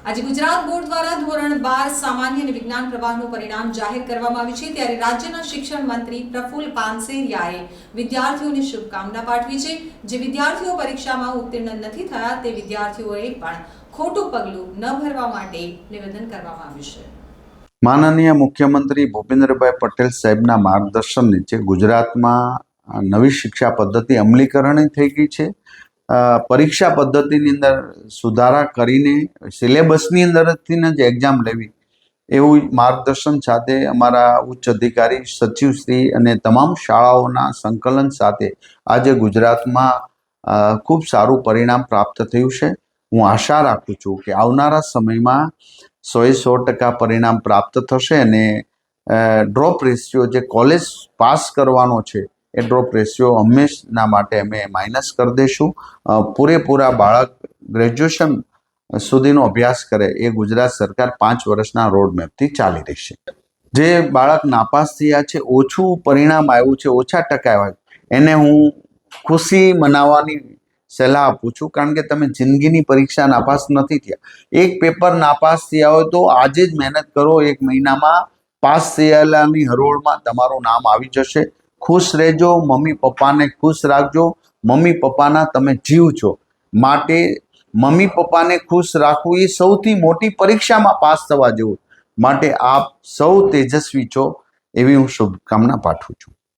આજે ગુજરાત બોર્ડ દ્વારા ધોરણ 12 સામાન્ય અને વિજ્ઞાન પ્રવાહનું પરિણામ જાહેર કરવામાં આવ્યું છે ત્યારે રાજ્યના શિક્ષણ મંત્રી પ્રફુલ્લ પાનસેરિયાએ વિદ્યાર્થીઓને શુભકામના પાઠવી છે। જે વિદ્યાર્થીઓ પરીક્ષામાં ઉત્તીર્ણ નથી થયા તે વિદ્યાર્થીઓએ પણ ખોટું પગલું ન ભરવા માટે નિવેદન કરવામાં આવ્યું છે। માનનીય મુખ્યમંત્રી ભૂપેન્દ્રભાઈ પટેલ સાહેબના માર્ગદર્શન નીચે ગુજરાતમાં નવી શિક્ષા પદ્ધતિ અમલીકરણ થઈ ગઈ છે। પરીક્ષા પદ્ધતિની અંદર સુધારા કરીને સિલેબસની અંદરથી જ એક્ઝામ લેવી એવું માર્ગદર્શન સાથે અમારા ઉચ્ચ અધિકારી સચિવશ્રી અને તમામ શાળાઓના સંકલન સાથે આજે ગુજરાતમાં ખૂબ સારું પરિણામ પ્રાપ્ત થયું છે। હું આશા રાખું છું કે આવનારા સમયમાં 100% પરિણામ પ્રાપ્ત થશે અને ડ્રોપ રેશિયો જે કોલેજ પાસ કરવાનો છે એ ડ્રોપ રેશિયો હંમેશના માટે અમે માઇનસ કરી દઈશું। પૂરેપૂરા બાળક ગ્રેજ્યુએશન સુધીનો અભ્યાસ કરે એ ગુજરાત સરકાર 5 વર્ષના રોડમેપથી ચાલી રહી છે। જે બાળક નાપાસ થયા છે, ઓછું પરિણામ આવ્યું છે, ઓછા ટકા આવ્યા એને હું ખુશી મનાવવાની સલાહ આપું છું, કારણ કે તમે જિંદગીની પરીક્ષા નાપાસ નથી થયા। એક પેપર નાપાસ થયા હોય તો આજે જ મહેનત કરો, 1 મહિનામાં પાસ થયેલાની હરોળમાં તમારું નામ આવી જશે। ખુશ રહેજો, મમ્મી પપ્પાને ખુશ રાખજો। મમ્મી પપ્પાના તમે જીવ છો, માટે મમ્મી પપ્પાને ખુશ રાખવું એ સૌથી મોટી પરીક્ષામાં પાસ થવા જેવું, માટે આપ સૌ તેજસ્વી છો એવી હું શુભકામના પાઠવું છું।